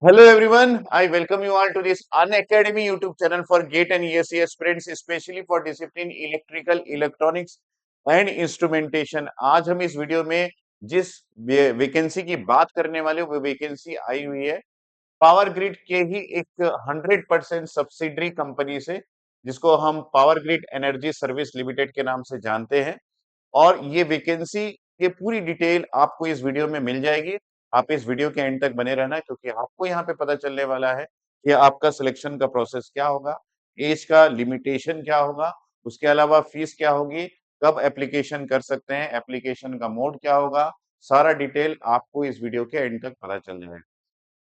Hello everyone, I welcome you all to this Unacademy YouTube channel for GATE and ESE aspirants, especially for discipline Electrical, Electronics and Instrumentation। आज हम इस video में जिस vacancy की बात करने वाले वो वैकेंसी आई हुई है पावर ग्रिड के ही एक 100% सब्सिडरी कंपनी से, जिसको हम power grid energy service limited के नाम से जानते हैं। और ये वैकेंसी की पूरी डिटेल आपको इस वीडियो में मिल जाएगी। आप इस वीडियो के एंड तक बने रहना, क्योंकि आपको यहाँ पे पता चलने वाला है कि आपका सिलेक्शन का प्रोसेस क्या होगा, एज का लिमिटेशन क्या होगा, उसके अलावा फीस क्या होगी, कब एप्लीकेशन कर सकते हैं, एप्लीकेशन का मोड क्या होगा, सारा डिटेल आपको इस वीडियो के एंड तक पता चल जाएगा।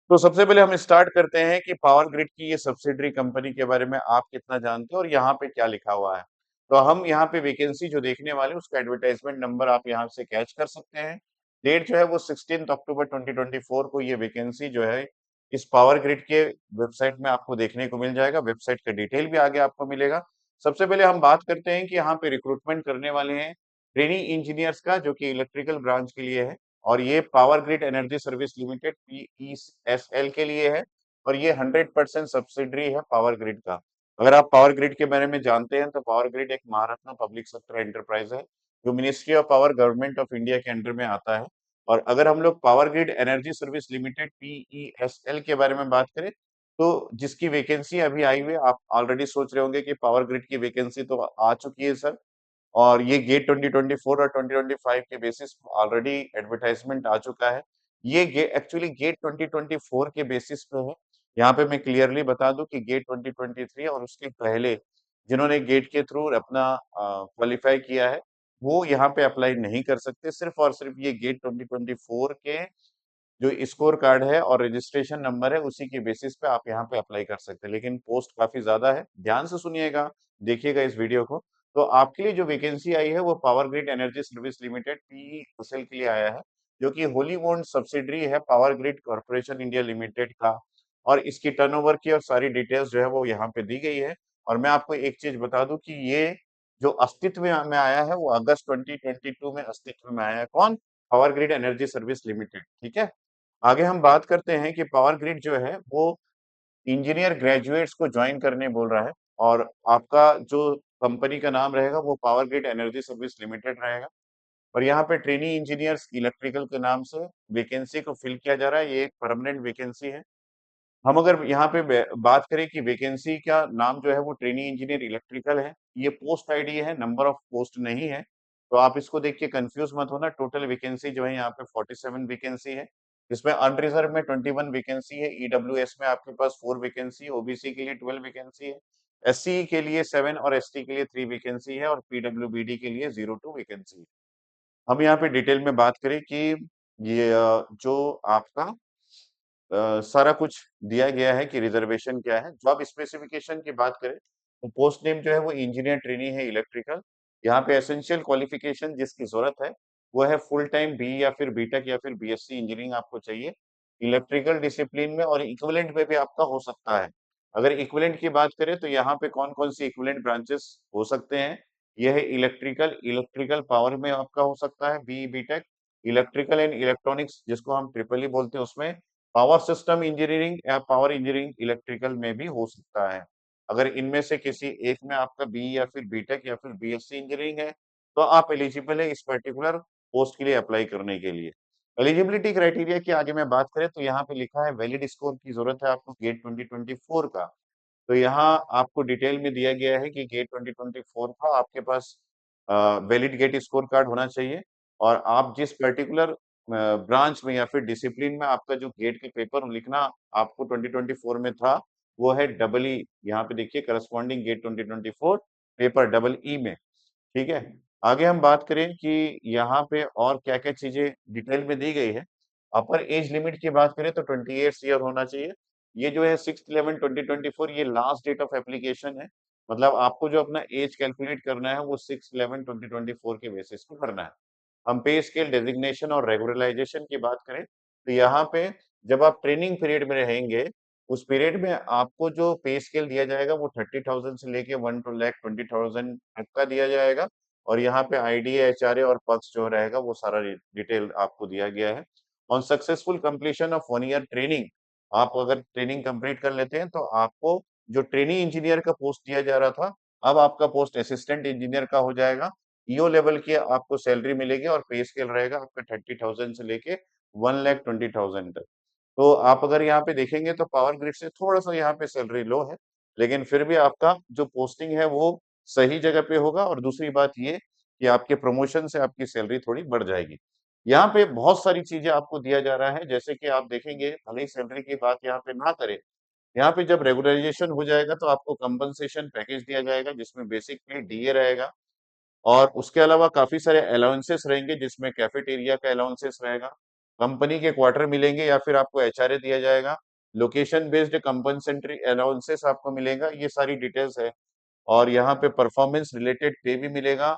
तो सबसे पहले हम स्टार्ट करते हैं कि पावर ग्रिड की ये सब्सिडरी कंपनी के बारे में आप कितना जानते हो और यहाँ पे क्या लिखा हुआ है। तो हम यहाँ पे वैकेंसी जो देखने वाले हैं उसका एडवर्टाइजमेंट नंबर आप यहाँ से कैच कर सकते हैं। डेट जो है वो 16 अक्टूबर 2024 को ये वैकेंसी जो है इस पावर ग्रिड के वेबसाइट में आपको देखने को मिल जाएगा। वेबसाइट का डिटेल भी आगे आपको मिलेगा। सबसे पहले हम बात करते हैं कि यहाँ पे रिक्रूटमेंट करने वाले हैं ट्रेनी इंजीनियर्स का, जो कि इलेक्ट्रिकल ब्रांच के लिए है। और ये power grid energy service limited PESL के लिए है। और ये 100% सब्सिडरी है पावर ग्रिड का। अगर आप पावर ग्रिड के बारे में जानते हैं तो पावर ग्रिड एक महारत्न पब्लिक सेक्टर एंटरप्राइज है, जो ministry of power government of India के अंडर में आता है। और अगर हम लोग power grid energy service limited PESL के बारे में बात करें, तो जिसकी वैकेंसी अभी आई हुई है, आप ऑलरेडी सोच रहे होंगे कि पावर ग्रिड की वैकेंसी तो आ चुकी है सर, और ये गेट 2024 और 2025 के बेसिस ऑलरेडी एडवर्टाइजमेंट आ चुका है। ये एक्चुअली गेट 2024 के बेसिस पे है। यहाँ पे मैं क्लियरली बता दूं कि गेट 2023 और उसके पहले जिन्होंने गेट के थ्रू अपना क्वालिफाई किया है, वो यहाँ पे अप्लाई नहीं कर सकते। सिर्फ और सिर्फ ये गेट 2024 के जो स्कोर कार्ड है और रजिस्ट्रेशन नंबर है, उसी के बेसिस पे आप यहाँ पे अप्लाई कर सकते हैं। लेकिन पोस्ट काफी ज्यादा है, ध्यान से सुनिएगा, देखिएगा इस वीडियो को। तो आपके लिए जो वैकेंसी आई है वो power grid energy service limited PESL के लिए आया है, जो कि होली ओन्ड सब्सिडरी है power grid corporation India limited का। और इसकी टर्नओवर की और सारी डिटेल्स जो है वो यहाँ पे दी गई है। और मैं आपको एक चीज बता दूं कि ये जो अस्तित्व में आया है वो अगस्त 2022 में अस्तित्व में आया है। कौन? Power grid energy service limited. ठीक है। आगे हम बात करते हैं कि पावर ग्रिड जो है वो इंजीनियर ग्रेजुएट्स को ज्वाइन करने बोल रहा है। और आपका जो कंपनी का नाम रहेगा वो power grid energy service limited रहेगा। और यहाँ पे ट्रेनी इंजीनियर्स इलेक्ट्रिकल के नाम से वैकेंसी को फिल किया जा रहा है। ये एक परमानेंट वैकेंसी है। हम अगर यहाँ पे बात करें कि वैकेंसी का नाम जो है वो ट्रेनी इंजीनियर इलेक्ट्रिकल है, ये पोस्ट आईडी है, नंबर ऑफ पोस्ट नहीं है। तो आप इसको देख के कंफ्यूज मत होना। टोटल वैकेंसी जो है यहाँ पे 47 वैकेंसी है, जिसमें अनरिजर्व में 21 वैकेंसी है, ईडब्ल्यूएस में आपके पास 4 वैकेंसी है, ओबीसी के लिए 12 वैकेंसी है, एससी के लिए 7 और एसटी के लिए 3 वैकेंसी है, और पीडब्ल्यूबीडी के लिए 02 वैकेंसी है। हम यहाँ पे डिटेल में बात करें कि ये जो आपका सारा कुछ दिया गया है कि रिजर्वेशन क्या है। जॉब स्पेसिफिकेशन की बात करें तो पोस्ट नेम जो है वो इंजीनियर ट्रेनी है इलेक्ट्रिकल। यहाँ पे एसेंशियल क्वालिफिकेशन जिसकी जरूरत है वो है फुल टाइम बी या फिर बीटेक या फिर बीएससी इंजीनियरिंग आपको चाहिए इलेक्ट्रिकल डिसिप्लिन में, और इक्विवेलेंट में भी आपका हो सकता है। अगर इक्विवेलेंट की बात करें तो यहाँ पे कौन कौन सी इक्विवेलेंट ब्रांचेस हो सकते हैं? यह है इलेक्ट्रिकल, इलेक्ट्रिकल पावर में आपका हो सकता है B BTech, electrical and electronics जिसको हम ट्रिपल ई बोलते हैं उसमें, पावर सिस्टम इंजीनियरिंग या पावर इंजीनियरिंग इलेक्ट्रिकल में भी हो सकता है। अगर इनमें से किसी एक में आपका बी या फिर बीटेक या फिर बीएससी इंजीनियरिंग है, तो आप एलिजिबल है इस पर्टिकुलर पोस्ट के लिए अप्लाई करने के लिए। एलिजिबिलिटी क्राइटेरिया की आगे मैं बात करें तो यहाँ पे लिखा है वैलिड स्कोर की जरूरत है आपको गेट 2024 का। तो यहाँ आपको डिटेल में दिया गया है कि गेट 2024 का आपके पास वैलिड गेट स्कोर कार्ड होना चाहिए। और आप जिस पर्टिकुलर ब्रांच में या फिर डिसिप्लिन में आपका जो गेट के पेपर लिखना आपको 2024 में था, वो है डबल ई। यहाँ पे देखिए corresponding GATE 2024 paper double E में। ठीक है। आगे हम बात करें कि यहाँ पे और क्या क्या चीजें डिटेल में दी गई है। अपर एज लिमिट की बात करें तो 28 ईयर होना चाहिए। ये जो है 6/11/2024 ये लास्ट डेट ऑफ एप्लीकेशन है। मतलब आपको जो अपना एज कैलकुलेट करना है वो 6/11/2024 के बेसिस पे करना है। हम पे स्केल डेजिग्नेशन और रेगुलराइजेशन की बात करें तो यहाँ पे जब आप ट्रेनिंग पीरियड में रहेंगे, उस पीरियड में आपको जो पे स्केल दिया जाएगा वो 30,000 से लेके 1,20,000 तक का दिया जाएगा। और यहाँ पे आईडीए, एचआरए और पक्ष जो रहेगा वो सारा डिटेल आपको दिया गया है। On successful completion of 1 ear training, आप अगर ट्रेनिंग कंप्लीट कर लेते हैं तो आपको जो ट्रेनिंग इंजीनियर का पोस्ट दिया जा रहा था, अब आपका पोस्ट असिस्टेंट इंजीनियर का हो जाएगा। ईओ लेवल की आपको सैलरी मिलेगी और पे स्केल रहेगा आपका 30,000 से लेके 1,20,000 तक। तो आप अगर यहाँ पे देखेंगे तो पावर ग्रिड से थोड़ा-सा यहाँ पे सैलरी लो है, लेकिन फिर भी आपका जो पोस्टिंग है वो सही जगह पे होगा और दूसरी बात ये कि आपके प्रमोशन से आपकी सैलरी थोड़ी बढ़ जाएगी। यहाँ पे बहुत सारी चीज़ें आपको दिया जा रहा है, जैसे कि आप देखेंगे भले ही सैलरी की बात यहाँ पे ना करें, यहाँ पे जब रेगुलराइजेशन हो जाएगा तो आपको कंपनसेशन पैकेज दिया जाएगा जिसमें बेसिक पे डीए रहेगा और उसके अलावा काफ़ी सारे अलाउंसेस रहेंगे जिसमें कैफेटेरिया का अलाउंसेस रहेगा, कंपनी के क्वार्टर मिलेंगे या फिर आपको एचआरए दिया जाएगा, लोकेशन बेस्ड कंपनसेटरी अलाउंसेस आपको मिलेगा, ये सारी डिटेल्स है। और यहाँ पे परफॉर्मेंस रिलेटेड पे भी मिलेगा,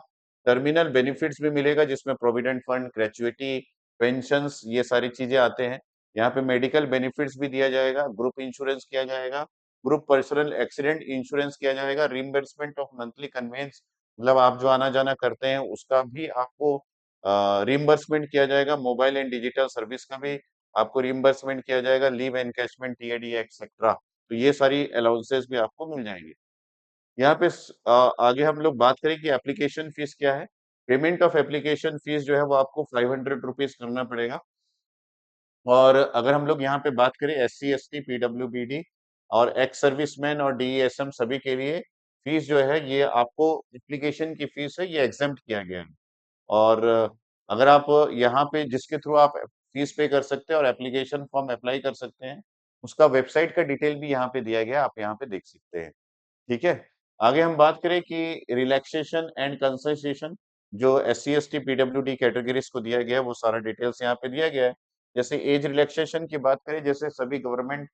टर्मिनल बेनिफिट्स भी मिलेगा जिसमें प्रोविडेंट फंड, ग्रेच्युइटी, पेंशन्स ये सारी चीजें आते हैं। यहाँ पे मेडिकल बेनिफिट्स भी दिया जाएगा, ग्रुप इंश्योरेंस किया जाएगा, ग्रुप पर्सनल एक्सीडेंट इंश्योरेंस किया जाएगा, रिइंबर्समेंट ऑफ मंथली कन्वेंस मतलब आप जो आना जाना करते हैं उसका भी आपको रिइंबर्समेंट किया जाएगा, मोबाइल एंड डिजिटल सर्विस का भी आपको रिइंबर्समेंट किया जाएगा, लीव एनकैशमेंट, टीएडी एक्सेट्रा। तो ये सारी अलाउंसेस भी आपको मिल जाएंगे। यहाँ पे आगे हम लोग बात करें कि एप्लीकेशन फीस क्या है। पेमेंट ऑफ एप्लीकेशन फीस जो है वो आपको 500 रुपीज करना पड़ेगा और अगर हम लोग यहाँ पे बात करें एससी एसटी पीडब्ल्यूबीडी और एक्स सर्विसमैन और डीईएसएम सभी के लिए फीस जो है ये आपको एप्लीकेशन की फीस है ये एग्जेम्प्ट किया गया है और अगर आप यहाँ पे जिसके थ्रू आप फीस पे कर सकते हैं और एप्लीकेशन फॉर्म अप्लाई कर सकते हैं उसका वेबसाइट का डिटेल भी यहाँ पे दिया गया है आप यहाँ पे देख सकते हैं। ठीक है। आगे हम बात करें कि रिलैक्सेशन एंड कंसेशन जो S C S T PWD categories को दिया गया है वो सारा डिटेल्स यहाँ पे दिया गया है। जैसे एज रिलैक्सेशन की बात करें जैसे सभी गवर्नमेंट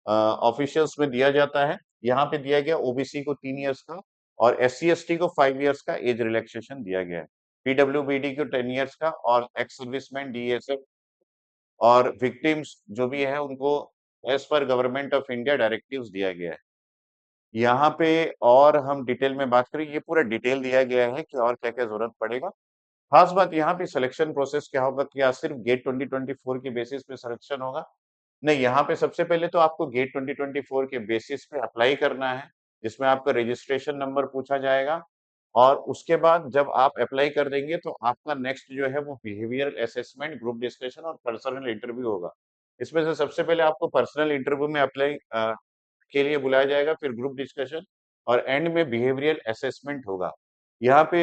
ऑफिशियल्स में दिया जाता है यहाँ पे दिया गया ओबीसी को 3 इयर्स का और एस सी एस टी को 5 इयर्स का एज रिलैक्सेशन दिया गया है। पीडब्ल्यूबीडी को 10 इयर्स का और एक्स सर्विसमैन डीएसएफ और विक्टिम्स जो भी है उनको as per government of India directives दिया गया है। यहाँ पे और हम डिटेल में बात करें, ये पूरा डिटेल दिया गया है कि और क्या-क्या ज़रूरत पड़ेगा। खास बात यहाँ पे सिलेक्शन प्रोसेस क्या होगा, क्या सिर्फ गेट 2024 के बेसिस पे सिलेक्शन होगा? नहीं, यहाँ पे सबसे पहले तो आपको गेट 2024 के बेसिस पे अप्लाई करना है, जिसमें आपका रजिस्ट्रेशन नंबर पूछा जाएगा और उसके बाद जब आप अप्लाई कर देंगे तो आपका नेक्स्ट जो है वो बिहेवियरल असेसमेंट, ग्रुप डिस्कशन और पर्सनल इंटरव्यू होगा। इसमें से सबसे पहले आपको पर्सनल इंटरव्यू में अप्लाई के लिए बुलाया जाएगा, फिर ग्रुप डिस्कशन और एंड में बिहेवियरल असेसमेंट होगा। यहाँ पे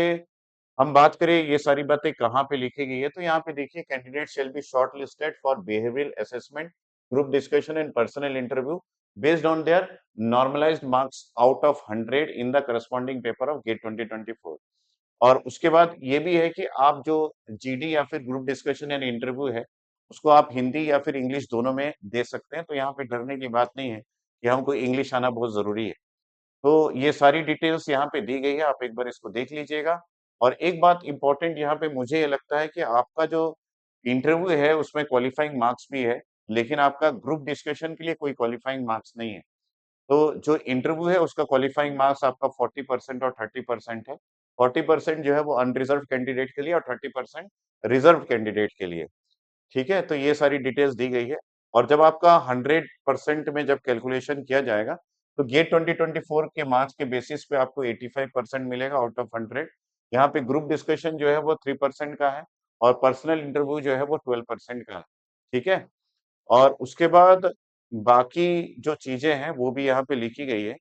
हम बात करें ये सारी बातें कहाँ पे लिखी गई है, तो यहाँ पे देखिए candidate shall be shortlisted for behavioural assessment, group discussion and personal interview based on their normalised marks out of 100 in the corresponding paper of GATE 2024। और उसके बाद ये भी है कि आप जो जीडी या फिर ग्रुप डिस्कशन एंड इंटरव्यू है, उसको आप हिंदी या फिर इंग्लिश दोनों में दे सकते हैं, तो यहाँ पे डरने की बात नहीं है कि हमको इंग्लिश आना बहुत ज़रूरी है। तो ये सारी डिटेल्स यहाँ पे दी गई है, आप एक बार इसको देख लीजिएगा। और एक बात इम्पोर्टेंट यहाँ पे मुझे ये लगता है कि आपका जो इंटरव्यू है, उसमें क्वालिफाइंग मार्क्स भी है, लेकिन आपका ग्रुप डिस्कशन के लिए कोई क्वालिफाइंग मार्क्स नहीं है। तो जो इंटरव्यू है उसका क्वालिफाइंग मार्क्स आपका 40% और 30% है। 40% जो है वो अनरिजर्व्ड कैंडिडेट के लिए और 30% रिजर्व्ड कैंडिडेट के लिए। ठीक है? तो ये सारी डिटेल्स दी गई है और जब आपका 100% में जब कैलकुलेशन किया जाएगा, तो गेट 2024 के मार्क्स के बेसिस पे आपको 85% मिलेगा आउट ऑफ 100। यहाँ पे ग्रुप डिस्कशन जो है वो 3% का है और पर्सनल इंटरव्यू जो है वो 12% का है। ठीक है? और उसके बाद बाकी जो चीज़ें हैं वो भी यहाँ पे लिखी गई है।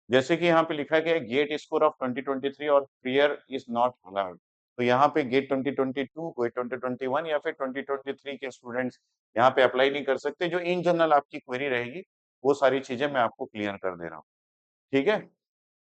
जैसे कि यहाँ पे लिखा गया है गेट स्कोर ऑफ 2023 और प्रियर इज नॉट अलाउड। तो यहाँ पे गेट 2022 कोई 2021 या फिर 2023 के स्टूडेंट्स यहाँ पे अप्लाई नहीं कर सकते। जो इन जनरल आपकी क्वेरी रहेगी वो सारी चीजें मैं आपको क्लियर कर दे रहा हूँ। ठीक है।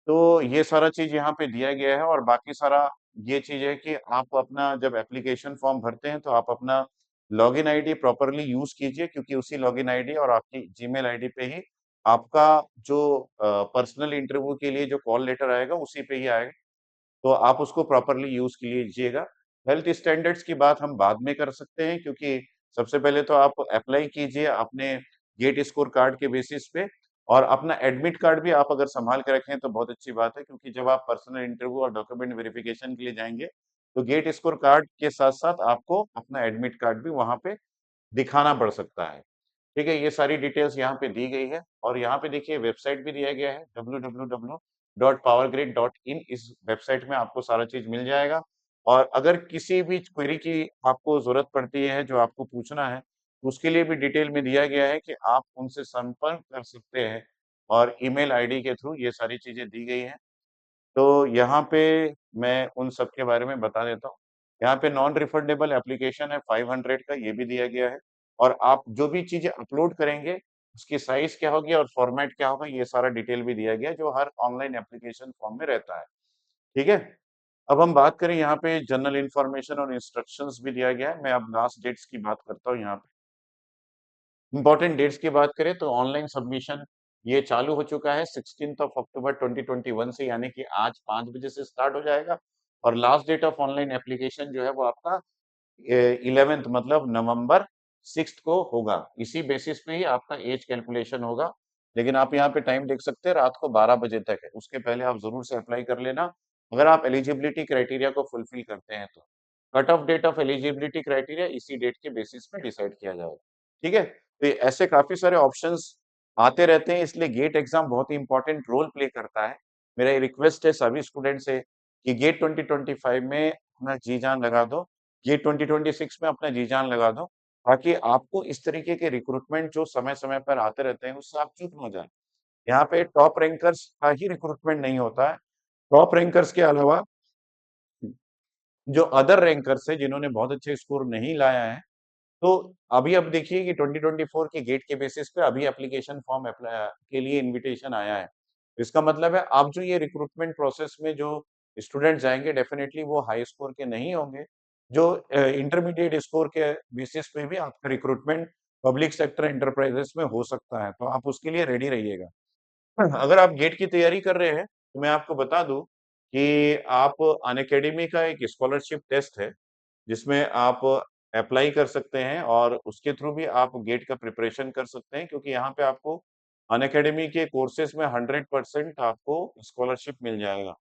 तो ये सारा चीज यहाँ पे दिया गया है और बाकी सारा ये चीज है कि आप अपना जब एप्लीकेशन फॉर्म भरते हैं तो आप अपना लॉगिन आईडी प्रॉपरली यूज कीजिए क्योंकि उसी लॉगिन आईडी और आपकी जीमेल आईडी पे ही आपका जो पर्सनल इंटरव्यू के लिए जो कॉल लेटर आएगा उसी पे ही आएगा। तो आप उसको प्रॉपरली यूज कीजिएगा। हेल्थ स्टैंडर्ड्स की बात हम बाद में कर सकते हैं क्योंकि सबसे पहले तो आप अप्लाई कीजिए अपने गेट स्कोर कार्ड के बेसिस पे और अपना एडमिट कार्ड भी आप अगर संभाल के रखें तो बहुत अच्छी बात है क्योंकि जब आप पर्सनल इंटरव्यू और डॉक्यूमेंट वेरिफिकेशन के लिए जाएंगे तो गेट स्कोर कार्ड के साथ साथ आपको अपना एडमिट कार्ड भी वहां पे दिखाना पड़ सकता है। ठीक है, ये सारी डिटेल्स यहाँ पे दी गई है और यहाँ पे देखिए वेबसाइट भी दिया गया है www.powergrid.in। इस वेबसाइट में आपको सारा चीज मिल जाएगा और अगर किसी भी क्वेरी की आपको जरूरत पड़ती है, जो आपको पूछना है, उसके लिए भी डिटेल में दिया गया है कि आप उनसे संपर्क कर सकते हैं और ईमेल आईडी के थ्रू ये सारी चीजें दी गई हैं। तो यहाँ पे मैं उन सब के बारे में बता देता हूँ। यहाँ पे नॉन रिफंडेबल एप्लीकेशन है 500 का, ये भी दिया गया है और आप जो भी चीज़ें अपलोड करेंगे, उसकी साइज़ क्या होगी और फॉर्मेट क्या होगा, ये सारा डिटेल भी दिया गया है, जो हर ऑनलाइन एप्लीकेशन फॉर्म में रहता है। ठीक है? अब हम बात करें यहाँ पे जनरल इन्फॉर्मेशन और इंस्ट्रक्शंस भी दिया गया है। मैं अब लास्ट डेट्स की बात करता हूँ यहाँ पे। इम्पोर्टेंट डेट्स की बात करें तो ऑनलाइन सबमिशन ये चालू हो चुका है 16th ऑफ अक्टूबर 2021 से, यानी कि आज 5 बजे से स्टार्ट हो जाएगा और last date of online application जो है वो आपका 11th मतलब नवंबर 6 को होगा। इसी बेसिस पे ही आपका एज कैलकुलेशन होगा। लेकिन आप यहाँ पे टाइम देख सकते हैं, रात को 12 बजे तक है। उसके पहले आप जरूर से अप्लाई कर लेना अगर आप एलिजिबिलिटी क्राइटेरिया को फुलफिल करते हैं तो। Cut off date of eligibility criteria इसी डेट के बेसिस पे डिसाइड किया जाएगा। ठीक है, तो ऐसे काफी सारे ऑप्शंस आते रहते हैं, इसलिए गेट एग्जाम बहुत ही इंपॉर्टेंट रोल प्ले करता है। मेरा ये रिक्वेस्ट है सभी स्टूडेंट से कि गेट 2025 में अपना जी जान लगा दो, ये 2026 में अपना जी जान लगा दो, ताकि आपको इस तरीके के रिक्रूटमेंट जो समय-समय पर आते रहते हैं, उससे आप चूक ना जाएँ। यहाँ पे टॉप रैंकर्स का ही रिक्रूटमेंट नहीं होता है। टॉप रैंकर्स के अलावा जो अदर रैंकर्स हैं, जिन्होंने बहुत अच्छे स्कोर नहीं लाया है, तो अभी अब देखिए कि 2024 के गेट के बेसिस पे अभी एप्लीकेशन फॉर्म के लिए इनविटेशन आया है। इसका मतलब है अब जो ये रिक्रूटमेंट प्रोसेस में जो स्टूडेंट जाएँगे, डेफिनिटली वो हाई स्कोर के नहीं होंगे। जो इंटरमीडिएट स्कोर के बेसिस पे भी आपका रिक्रूटमेंट पब्लिक सेक्टर एंटरप्राइजेस में हो सकता है, तो आप उसके लिए रेडी रहिएगा। अगर आप गेट की तैयारी कर रहे हैं, तो मैं आपको बता दूँ कि आप अनअकैडमी का एक स्कॉलरशिप टेस्ट है, जिसमें आप अप्लाई कर सकते हैं और उसके थ्रू भी आप गेट का प्रिपरेशन कर सकते हैं, क्योंकि यहाँ पे आपको अनअकैडमी के कोर्सेज में 100% आपको स्कॉलरशिप मिल जाएगा।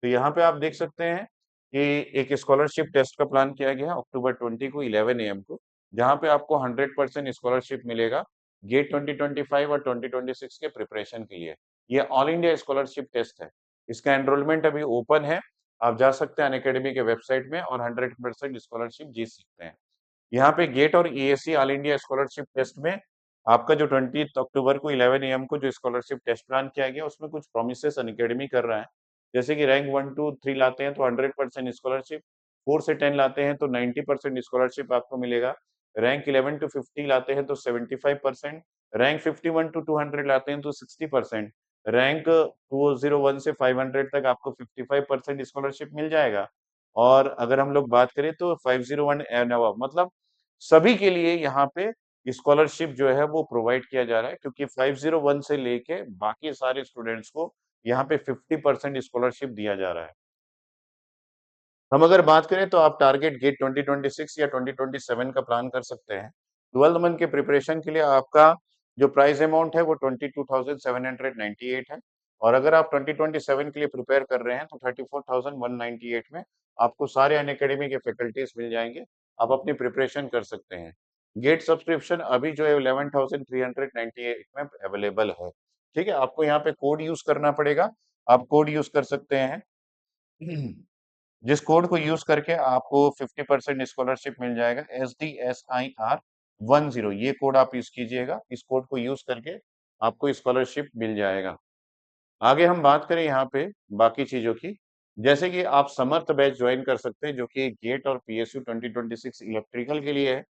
तो यहाँ पे आप देख सकते हैं कि एक स्कॉलरशिप टेस्ट का प्लान किया गया है अक्टूबर 20 को 11 एएम को, जहाँ पे आपको 100% स्कॉलरशिप मिलेगा गेट 2025 और 2026 के प्रिपरेशन के लिए। ये ऑल इंडिया स्कॉलरशिप टेस्ट है। इसका एनरोलमेंट अभी ओपन है। आप जा सकते हैं अनअकैडमी के वेबसाइट में और 100% स्कॉलरशिप जीत सकते हैं। यहाँ पे गेट और ESC all India scholarship test में आपका जो 20 अक्टूबर को 11 एएम को जो स्कॉलरशिप टेस्ट प्लान किया गया, उसमें कुछ प्रोमिसेस अनअकैडमी कर रहा है। जैसे कि रैंक 1 टू 3 लाते हैं तो 100% स्कॉलरशिप, 4 से 10 लाते हैं तो 90% स्कॉलरशिप आपको मिलेगा। रैंक 11 टू 50 लाते हैं तो 75%, रैंक 51 टू 200 लाते हैं तो 60%, रैंक 201 से 500 तक आपको 55% स्कॉलरशिप मिल जाएगा। और अगर हम लोग बात करें तो 501 एंड अबव मतलब सभी के लिए यहाँ पे स्कॉलरशिप जो है वो प्रोवाइड किया जा रहा है, क्योंकि 501 से लेके बाकी सारे स्टूडेंट्स को यहाँ पे 50% स्कॉलरशिप दिया जा रहा है। हम अगर बात करें तो आप टारगेट गेट 2026 या 2027 का प्लान कर सकते हैं। 12th मंथ के प्रिपरेशन के लिए आपका जो प्राइस अमाउंट है वो 22,798 है और अगर आप 2027 के लिए प्रिपेयर कर रहे हैं तो 34,198 में आपको सारे अनअकैडमी के फैकल्टीज मिल जाएंगे। आप अपनी प्रिपरेशन कर सकते हैं। गेट सब्सक्रिप्शन अभी जो है 11,398 में अवेलेबल है। ठीक है, आपको यहाँ पे कोड यूज करना पड़ेगा। आप कोड यूज कर सकते हैं जिस कोड को यूज करके आपको 50% स्कॉलरशिप मिल जाएगा। SDSIR10 ये कोड आप यूज कीजिएगा। इस कोड को यूज करके आपको स्कॉलरशिप मिल जाएगा। आगे हम बात करें यहाँ पे बाकी चीजों की, जैसे कि आप समर्थ बैच ज्वाइन कर सकते हैं, जो कि गेट और PSU 2026 इलेक्ट्रिकल के लिए है।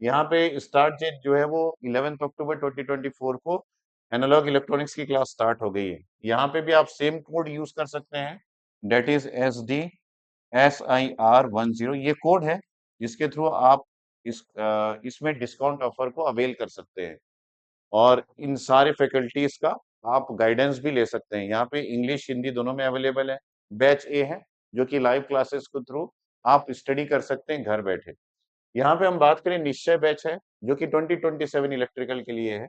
यहाँ पे स्टार्ट डेट जो है वो 11 अक्टूबर 2024 को एनालॉग इलेक्ट्रॉनिक्स की क्लास स्टार्ट हो गई है। यहाँ पे भी आप सेम कोड यूज कर सकते हैं, डेट इज SDSIR10 ये कोड है जिसके थ्रू आप इसमें डिस्काउंट ऑफर को अवेल कर सकते हैं और इन सारे फैकल्टीज का आप गाइडेंस भी ले सकते हैं। यहाँ पे इंग्लिश हिंदी दोनों में अवेलेबल है। बैच ए है जो कि लाइव क्लासेस के थ्रू आप स्टडी कर सकते हैं घर बैठे। यहाँ पे हम बात करें निश्चय बैच है जो कि 2027 इलेक्ट्रिकल के लिए है।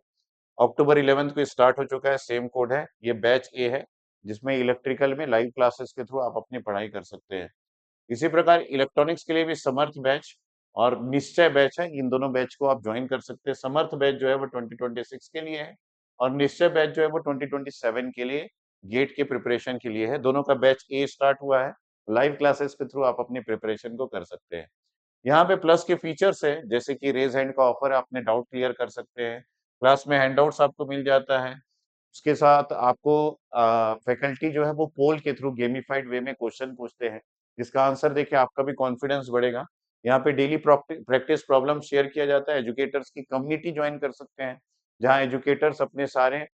अक्टूबर 11 को स्टार्ट हो चुका है, सेम कोड है। ये बैच ए है जिसमें इलेक्ट्रिकल में लाइव क्लासेस के थ्रू आप अपनी पढ़ाई कर सकते हैं। इसी प्रकार इलेक्ट्रॉनिक्स के लिए भी समर्थ बैच और निश्चय बैच है, इन दोनों बैच को आप ज्वाइन कर सकते हैं। समर्थ बैच जो है वो 2026 के लिए है और निश्चय बैच जो है वो 2027 के लिए गेट के प्रिपरेशन के लिए है। दोनों का बैच ए स्टार्ट हुआ है, लाइव क्लासेस के थ्रू आप अपनी प्रिपरेशन को कर सकते हैं। यहाँ पे प्लस के फीचर्स है, जैसे कि रेज हैंड का ऑफर है, अपने डाउट क्लियर कर सकते हैं, क्लास में हैंडआउट्स आपको मिल जाता है, उसके साथ आपको फैकल्टी जो है वो पोल के थ्रू गेमिफाइड वे में क्वेश्चन पूछते हैं, जिसका आंसर देके आपका भी कॉन्फिडेंस बढ़ेगा। यहाँ पे डेली प्रैक्टिस प्रॉब्लम शेयर किया जाता है, एजुकेटर्स की कम्युनिटी ज्वाइन कर सकते हैं, जहाँ एजुकेटर्स अपने सारे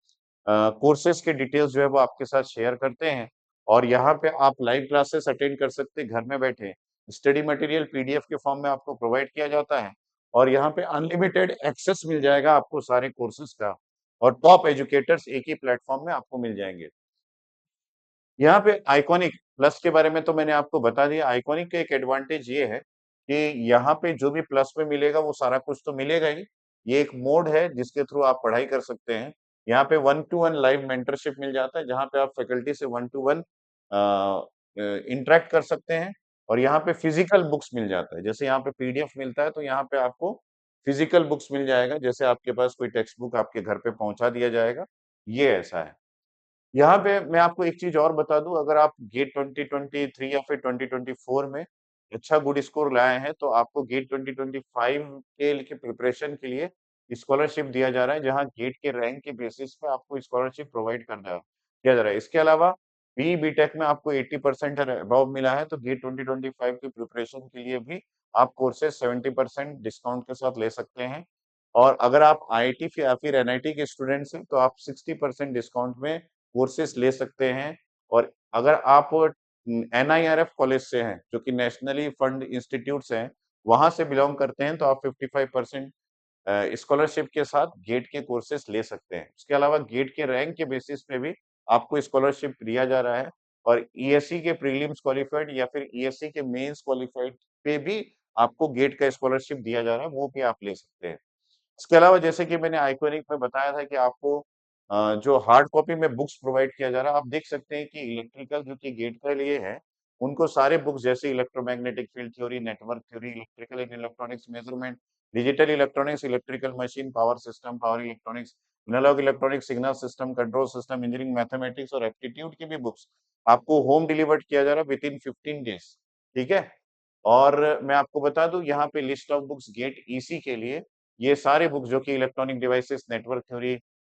कोर्सेज के डिटेल्स जो है वो आपके साथ शेयर करते हैं और यहाँ पे आप लाइव क्लासेस अटेंड कर सकते हैं घर में बैठे। स्टडी मटेरियल पीडीएफ के फॉर्म में आपको प्रोवाइड किया जाता है और यहाँ पे अनलिमिटेड एक्सेस मिल जाएगा आपको सारे कोर्सेज का और टॉप एजुकेटर्स एक ही प्लेटफॉर्म में आपको मिल जाएंगे। यहाँ पे आइकॉनिक प्लस के बारे में तो मैंने आपको बता दिया। आइकॉनिक का एक एडवांटेज ये है कि यहाँ पे जो भी प्लस में मिलेगा वो सारा कुछ तो मिलेगा ही। ये एक मोड है जिसके थ्रू आप पढ़ाई कर सकते हैं। यहाँ पे 1 टू 1 लाइव मेंटरशिप मिल जाता है, जहाँ पे आप फैकल्टी से 1 टू 1 इंटरैक्ट कर सकते हैं और यहाँ पे फिजिकल बुक्स मिल जाता है। जैसे यहाँ पे पीडीएफ मिलता है तो यहाँ पे आपको फिजिकल बुक्स मिल जाएगा, जैसे आपके पास कोई टेक्स्ट बुक आपके घर पे पहुँचा दिया जाएगा, ये ऐसा है। यहाँ पे मैं आपको एक चीज़ और बता दूँ, अगर आप गेट 2023 या फिर 2024 में अच्छा गुड स्कोर लाए हैं, तो आपको गेट 2025 के लिए प्रिपरेशन के लिए स्कॉलरशिप दिया जा रहा है, जहाँ गेट के रैंक के बेसिस पे आपको स्कॉलरशिप प्रोवाइड करना किया जा रहा है। इसके अलावा बीई बीटेक में आपको 80% और अबव मिला है, तो गेट 2025 की प्रिपरेशन के लिए भी आप कोर्सेज़ 70% डिस्काउंट के साथ ले सकते हैं और अगर आप आईआईटी या फिर एनआईटी के स्टूडेंट्स हैं, तो आप 60% डिस्काउंट में कोर्सेस ले सकते हैं और अगर आप एनआईआरएफ कॉलेज से हैं, जो कि नेशनली फंड इंस्टीट्यूट्स हैं, वहां से बिलोंग करते हैं, तो आप 55% स्कॉलरशिप के साथ गेट के कोर्सेस ले सकते हैं। उसके अलावा गेट के रैंक के बेसिस पे भी आपको स्कॉलरशिप दिया जा रहा है और ईएससी के प्रीलिम्स क्वालिफाइड या फिर ईएससी के मेंस क्वालिफाइड पे भी आपको गेट का स्कॉलरशिप दिया जा रहा है, वो भी आप ले सकते हैं। इसके अलावा जैसे कि मैंने आइकॉनिक में बताया था कि आपको जो हार्ड कॉपी में बुक्स प्रोवाइड किया जा रहा है, आप देख सकते हैं कि इलेक्ट्रिकल जो कि गेट के लिए है, उनको सारे बुक्स जैसे electromagnetic field theory, network theory, electrical and electronics measurement, digital electronics, electrical machine, power system, power electronics, analogue electronics, signal system, control system, engineering mathematics और एप्टीट्यूड की भी बुक्स आपको होम डिलीवर्ड किया जा रहा है विद इन 15 डेज। ठीक है? और मैं आपको बता दूं यहाँ पे list of books GATE EC के लिए ये सारे बुक्स जो कि electronic devices, network theory,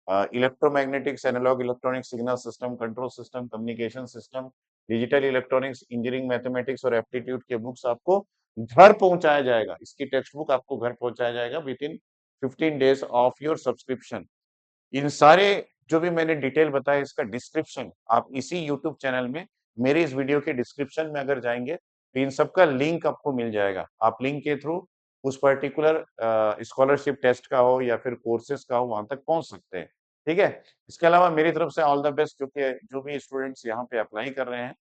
electromagnetics, analogue electronics, signal system, control system, communication system, digital electronics, engineering mathematics और एप्टीट्यूड के बुक्स आपको घर पहुंचाया जाएगा। इसकी टेक्स्ट बुक आपको घर पहुंचाया जाएगा within 15 days of your subscription. इन सारे जो भी मैंने डिटेल बताया इसका डिस्क्रिप्शन आप इसी यूट्यूब चैनल में मेरे इस वीडियो के डिस्क्रिप्शन में अगर जाएंगे तो इन सबका लिंक आपको मिल जाएगा। आप लिंक के थ्रू उस पर्टिकुलर स्कॉलरशिप टेस्ट का हो या फिर कोर्सेज का हो वहां तक पहुंच सकते हैं। ठीक है? इसके अलावा मेरी तरफ से ऑल द बेस्ट, क्योंकि जो भी स्टूडेंट्स यहाँ पे अप्लाई कर रहे हैं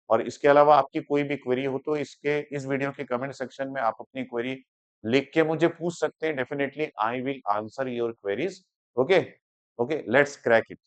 और इसके अलावा आपकी कोई भी क्वेरी हो तो इसके इस वीडियो के कमेंट सेक्शन में आप अपनी क्वेरी लिख के मुझे पूछ सकते हैं। Definitely I will answer your queries. Okay, okay, let's crack it.